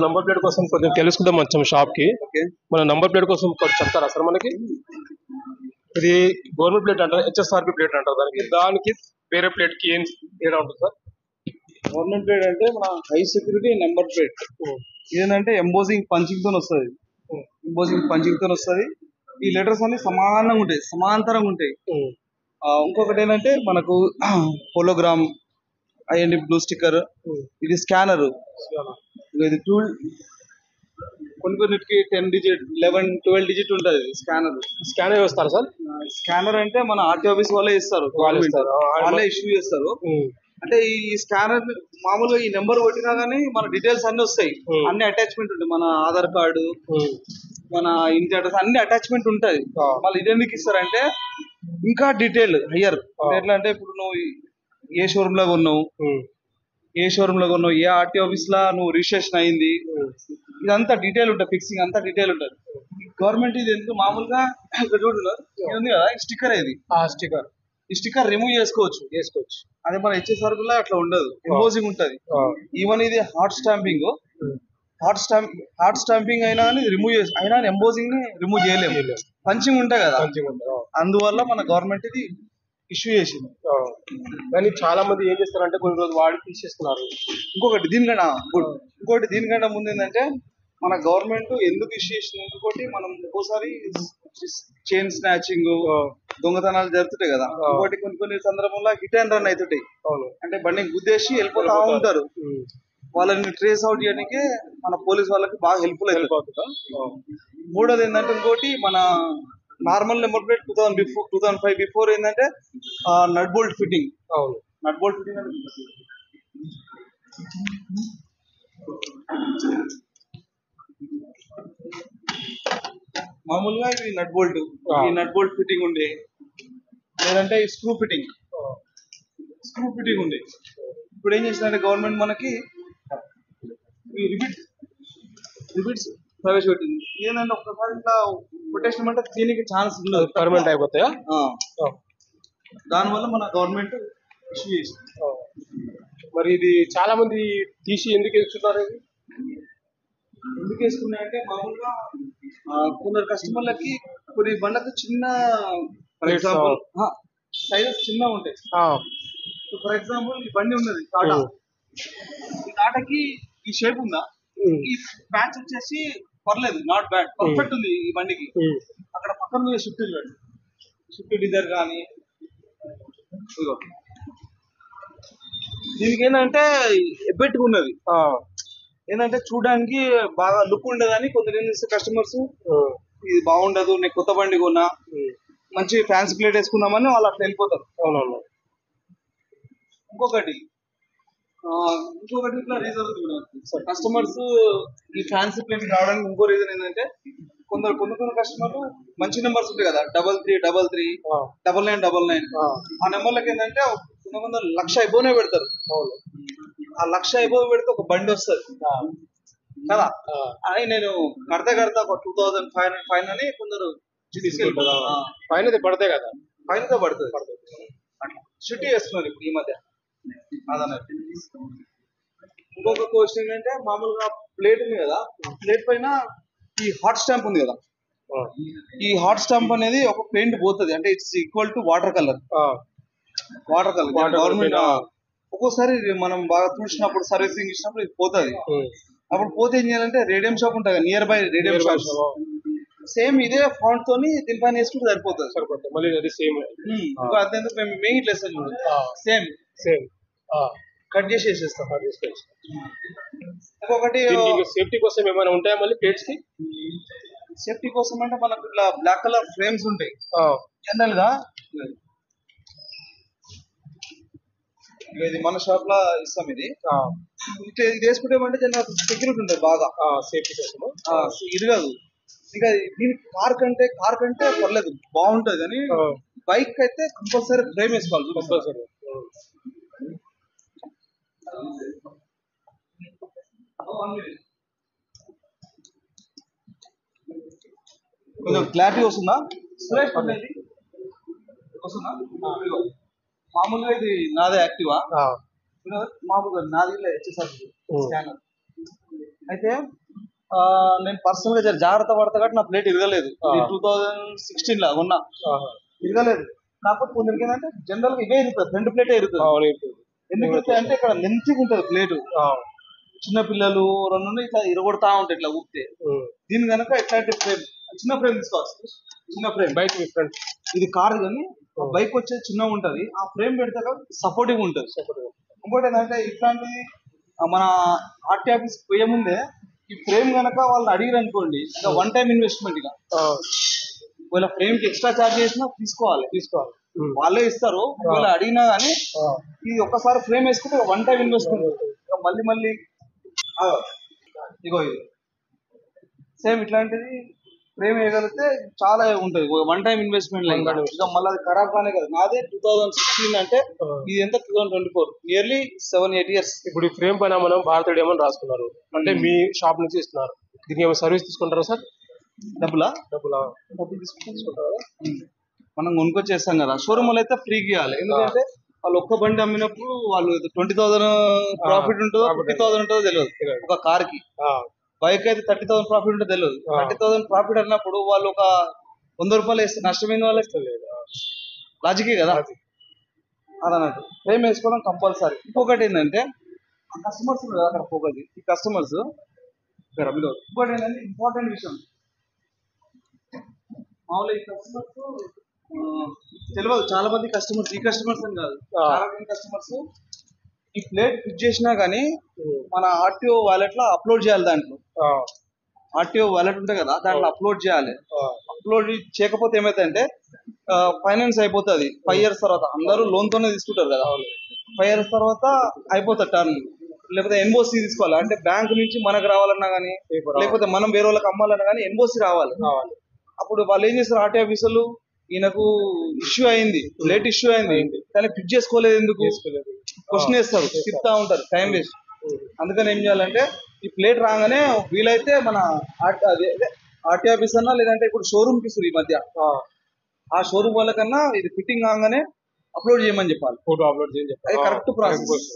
Number plate కోసం కొంచెం తెలుసుకుందాం వచ్చాం షాప్ కి. మన నంబర్ ప్లేట్ కోసం కొంచెం చెప్తారా సార్ మనకి? ఇది గవర్నమెంట్ ప్లేట్ అంటారు, హెచ్ఎస్ఆర్పి ప్లేట్ అంటారు. దానికి వేరే ప్లేట్ కి ఏం తేడా ఉంటుంది సార్? గవర్నమెంట్ ప్లేట్ అంటే మన హై సెక్యూరిటీ నెంబర్ ప్లేట్. ఇదేంటంటే ఎంబోజింగ్ పంచింగ్ తో వస్తుంది. ఎంబోజింగ్ పంచింగ్ తో వస్తుంది. ఈ లెటర్స్ అన్ని సమానంగా ఉంటాయి, సమాంతరంగా ఉంటాయి. ఇంకొకటి ఏంటంటే మనకు హోలోగ్రామ్ అయ్యండి, బ్లూ స్టిక్కర్, ఇది స్కానర్. ఇది టూల్ కొన్నిటికి 10 డిజిట్ 11 12 డిజిట్ ఉంటుంది స్కానర్. స్కానర్ వస్తారు సార్? స్కానర్ అంటే మన ఆర్టీ ఆఫీస్ వాళ్ళే ఇస్తారు, వాళ్ళే ఇష్యూ చేస్తారు. అంటే ఈ స్కానర్ మామూలుగా ఈ నెంబర్ కొట్టినా గానీ మన డీటెయిల్స్ అన్ని వస్తాయి, అన్ని అటాచ్మెంట్ ఉంటాయి. మన ఆధార్ కార్డు, మన ఇంటి అడ్రస్ అన్ని అటాచ్మెంట్ ఉంటుంది. మళ్ళీ ఇదెందుకు ఇస్తారంటే ఇంకా డీటెయిల్ హయ్యర్. ఎట్లా అంటే ఇప్పుడు నువ్వు ఏ షోరూమ్ లో కొన్నావు, ఏ ఆర్టీ ఆఫీస్ లా నువ్వు రిజిస్ట్రేషన్ అయింది, ఇదంతా డీటెయిల్ ఉంటుంది. ఫిక్సింగ్ అంతా డీటెయిల్ ఉంటుంది. గవర్నమెంట్ ఇది ఎందుకు మామూలుగా ఇక్కడ ఉంది కదా స్టిక్కర్, ఇది స్టిక్కర్. ఈ స్టిక్కర్ రిమూవ్ చేసుకోవచ్చు. అదే మన హెచ్ఎస్ఆర్పి లో అట్లా ఉండదు, ఎంబోజింగ్ ఉంటది. ఈవెన్ ఇది హాట్ స్టాంపింగ్ అయినా కానీ రిమూవ్ అయినా ఎంబోజింగ్ ని రిమూవ్ చేయలేము. పంచింగ్ ఉంటాయి కదా, అందువల్ల మన గవర్నమెంట్ ఇది ఇష్యూ చేసింది. కానీ చాలా మంది ఏం చేస్తారంటే కొన్ని రోజులు వాడి తీసేస్తున్నారు. ఇంకొకటి దీనికంటే ముందు ఏంటంటే మన గవర్నమెంట్ ఎందుకు ఇష్యూ చేసింది, ఇంకోటి మనం ఒక్కోసారి చైన్ స్నాచింగ్, దొంగతనాలు జరుగుతుంటాయి కదా. ఇంకోటి కొన్ని సందర్భంలో హిట్ అండ్ రన్ అవుతుంటాయి. అంటే బండి గుద్దేసి వెళ్ళిపోతా ఉంటారు. వాళ్ళని ట్రేస్ అవుట్ చేయడానికి మన పోలీస్ వాళ్ళకి బాగా హెల్ప్ఫుల్ అవుతుంది. మూడోది ఏంటంటే ఇంకోటి మన నార్మల్ నెంబర్ ప్లేట్ 2005 బిఫోర్ ఏంటంటే నట్ బోల్ట్ ఫిట్టింగ్. మామూలుగా ఇది నట్ బోల్ట్ ఫిట్టింగ్ ఉండే, లేదంటే స్క్రూ ఫిట్టింగ్ ఉండే. ఇప్పుడు ఏం చేసిందంటే గవర్నమెంట్ మనకి ఈ రిబిట్స్ ప్రవేశపెట్టింది. ఏంటంటే ఒక్కసారి ఇట్లా కొటేషన్ అంటే దీనికి ఛాన్స్ ఉండదు, పర్మనెంట్ అయిపోతాయా? దానివల్ల మన గవర్నమెంట్ ఇష్యూ చేసింది. మరి ఇది చాలా మంది తీసి ఎందుకు వేస్తున్నారు? ఎందుకు వేసుకున్నాయంటే మామూలుగా కొందరు కస్టమర్లకి కొన్ని బండ్లకు చిన్న, ఫర్ ఎగ్జాంపుల్ సైజెస్ చిన్న ఉంటాయి. ఫర్ ఎగ్జాంపుల్ ఈ బండి ఉన్నది టాటా, ఈ టాటాకి ఈ షేప్ ఉందా, ఈ ప్యాచ్ వచ్చేసి పర్లేదు, నాట్ బ్యాడ్, పర్ఫెక్ట్ ఉంది ఈ బండికి. అక్కడ పక్కన షిఫ్ట్ డిజైర్ కానీ దీనికి ఏంటంటే ఎబ్బెట్టుగా ఉన్నది. ఏంటంటే చూడడానికి బాగా లుక్ ఉండదు అని కొందరు ఏం చేస్తే కస్టమర్స్ ఇది బాగుండదు, నేను కొత్త బండి కొన్నా, మంచి ఫ్యాన్సీ ప్లేట్ వేసుకుందామని వాళ్ళు అట్లా వెళ్ళిపోతారు. ఇంకొకటి ఇట్లా రీజన్ కస్టమర్స్ ఈ ఫ్యాన్సీ ప్లేట్ రావడానికి ఇంకో రీజన్ ఏంటంటే కొన్ని కస్టమర్లు మంచి నెంబర్స్ ఉంటాయి కదా, 3333, 9999, ఆ నెంబర్లకి ఏంటంటే కొంతమంది 1,00,000 అయిపోనే పెడతారు. ఆ 1,00,000 అయిపో పెడితే ఒక బండి వస్తుంది కదా అని నేను కడతా ఒక 2,500 అని కొందరు తీసుకెళ్తారు. పైన పడతాయి కదా, పైనతో పడుతుంది. షిఫ్ట్ చేస్తున్నారు ఇప్పుడు ఈ మధ్య. ఇంకొక క్వశ్చన్ ఏంటంటే మామూలుగా ప్లేట్ ఉంది కదా, ప్లేట్ పైన ఈ హాట్ స్టాంప్ ఉంది కదా, ఈ హాట్ స్టాంప్ అనేది ఒక పెయింట్ పోతుంది. అంటే it's equal to water colour. Government ఒక్కోసారి మనం బాగా చూసినప్పుడు సర్వీసింగ్ ఇచ్చినప్పుడు ఇది పోతుంది. అప్పుడు పోతే ఏం చేయాలంటే రేడియం షాప్ ఉంటుంది, near by radium shop, same ఇదే ఫాంట్ తోని దీనిపైన వేసుకుంటే సరిపోతుంది. మళ్ళీ అది సేమ్ అదేందుకు మేము మెయిన్ ఇట్లా సేమ్ కట్ చేసి వేసేస్తాం. ఇంకొకటి సేఫ్టీ కోసం ఏమైనా ఉంటాయా మళ్ళీ ప్లేట్స్ కి? సేఫ్టీ కోసం అంటే మనకు ఇట్లా బ్లాక్ కలర్ ఫ్రేమ్స్ ఉంటాయి జనరల్ గా. ఇది మన షాప్ లో ఇస్తాం. ఇది వేసుకుంటే సెక్యూరిటీ ఉంటుంది బాగా, సేఫ్టీ కోసం. ఇది కాదు, ఇంకా దీనికి కార్ కంటే పర్లేదు, బాగుంటది. కానీ బైక్ అయితే కంపల్సరీ ఫ్రేమ్ వేసుకోవాలి, కంపల్సరీ. కొంచెం క్లారిటీ వస్తుందా? మామూలుగా ఇది నాదే యాక్టివా, మామూలుగా నాది హెచ్ఎస్ఆర్పి స్కానర్. అయితే నేను పర్సనల్ గా జాగ్రత్త పడతా కాబట్టి నా ప్లేట్ ఇరగలేదు. 2016 లా కొన్నా, ఇరగలేదు. కాకపోతే కొందరికి ఏంటంటే జనరల్ గా ఇవే ఇరుగుతుంది, ఫ్రంట్ ప్లేటే ఇరుగుతుంది. ఎందుకు ఇరుగుతాయి అంటే ఇక్కడ లెంతీగా ఉంటుంది ప్లేట్. చిన్న పిల్లలు రెండు ఇట్లా ఇరగొడతా ఉంటాయి ఇట్లా ఊపితే. దీని కనుక ఎట్లాంటి ఫ్రేమ్, చిన్న ఫ్రేమ్ తీసుకోవచ్చు. చిన్న ఫ్రేమ్ బైక్ ఫ్రంట్, ఇది కార్ కానీ బైక్ వచ్చేది చిన్నగా ఉంటది. ఆ ఫ్రేమ్ పెడితే సపోర్టివ్ ఉంటుంది. ఇంకోటి ఏంటంటే ఇట్లాంటి మన ఆర్టీ ఆఫీస్ పోయే ముందే ఈ ఫ్రేమ్ కనుక వాళ్ళు అడిగారు అనుకోండి, ఇక వన్ టైం ఇన్వెస్ట్మెంట్. ఇక వాళ్ళ ఫ్రేమ్ కి ఎక్స్ట్రా చార్జ్ చేసినా తీసుకోవాలి. వాళ్ళే ఇస్తారు. వాళ్ళు అడిగినా కానీ ఇది ఒక్కసారి ఫ్రేమ్ వేసుకుంటే వన్ టైం ఇన్వెస్ట్మెంట్. మళ్ళీ మళ్ళీ ఇగో ఇది సేమ్ ఇట్లాంటిది ఫ్రేమ్ వేయగలిగితే చాలా ఉంటుంది. One time investment. ఇక మళ్ళీ అది ఖరాబ్ కానే కదా. నాదే 2016 అంటే ఇది ఎంత 2024, నియర్లీ 7-8 years. ఇప్పుడు ఈ ఫ్రేమ్ పైన మనం భారత డేమని రాసుకున్నారు అంటే మీ షాప్ నుంచి ఇస్తున్నారు. దీనికి ఏమైనా సర్వీస్ తీసుకుంటారా సార్? డబ్బులు తీసుకుంటారా? మనం కొనుక్కొచ్చేస్తాం కదా. షోరూమ్ వాళ్ళు అయితే ఫ్రీకి ఇవ్వాలి. ఎందుకంటే వాళ్ళు ఒక్క బండి అమ్మినప్పుడు వాళ్ళు 20,000 ప్రాఫిట్ ఉంటుందో 50,000 ఉంటుందో తెలియదు ఒక కార్ కి. బైక్ అయితే 30,000 ప్రాఫిట్ ఉంటుందో తెలియదు. 30,000 ప్రాఫిట్ అన్నప్పుడు వాళ్ళు ఒక 100 రూపాయలు వేస్తే నష్టమైన వాళ్ళు ఇస్తలేదు. లాజికే కదా అదన్నట్టు. ఫ్రేమ్ వేసుకోవడం కంపల్సరీ. ఇంకొకటి ఏంటంటే కస్టమర్స్ అక్కడ పోగది, ఈ కస్టమర్స్ ఇంకోటి ఏంటంటే ఇంపార్టెంట్ విషయం, మామూలుగా ఈ కస్టమర్స్ తెలియదు చాలా మంది కస్టమర్స్. ఈ కస్టమర్స్ అని కాదు, చాలా మంది కస్టమర్స్ ఈ ప్లేట్ ఫిట్ చేసినా కానీ మన ఆర్టీఓ వాలెట్ లో అప్లోడ్ చేయాలి. దాంట్లో ఆర్టీఓ వాలెట్ ఉంటుంది కదా, దాంట్లో అప్లోడ్ చేయాలి. అప్లోడ్ చేయకపోతే ఏమైతుందంటే ఫైనాన్స్ అయిపోతుంది 5 years తర్వాత. అందరూ లోన్ తోనే తీసుకుంటారు కదా. 5 years తర్వాత అయిపోతుంది టర్న్. లేకపోతే ఎన్ఓసి తీసుకోవాలి. అంటే బ్యాంక్ నుంచి మనకు రావాలన్నా కానీ, లేకపోతే మనం వేరే వాళ్ళకి అమ్మాలన్నా కానీ ఎన్ఓసి రావాలి. అప్పుడు వాళ్ళు ఏం చేస్తారు, ఆర్టీ ఆఫీసర్లు ఈయనకు ఇష్యూ అయింది, లేట్ ఇష్యూ అయింది కానీ ఫిట్ చేసుకోలేదు ఎందుకు క్వశ్చన్ వేస్తారు, చెప్తా ఉంటారు, టైం వేస్ట్. అందుకని ఏం చేయాలంటే ఈ ప్లేట్ రాగానే వీలైతే మన ఆర్టీ ఆఫీస్ అన్నా లేదంటే ఇప్పుడు షోరూమ్ కి ఇస్తారు ఈ మధ్య, ఆ షోరూమ్ వాళ్ళకన్నా ఇది ఫిట్టింగ్ కాగానే అప్లోడ్ చేయమని చెప్పాలి. ఫోటో అప్లోడ్ చేయని చెప్పాలి. అది కరెక్ట్ ప్రాసెస్.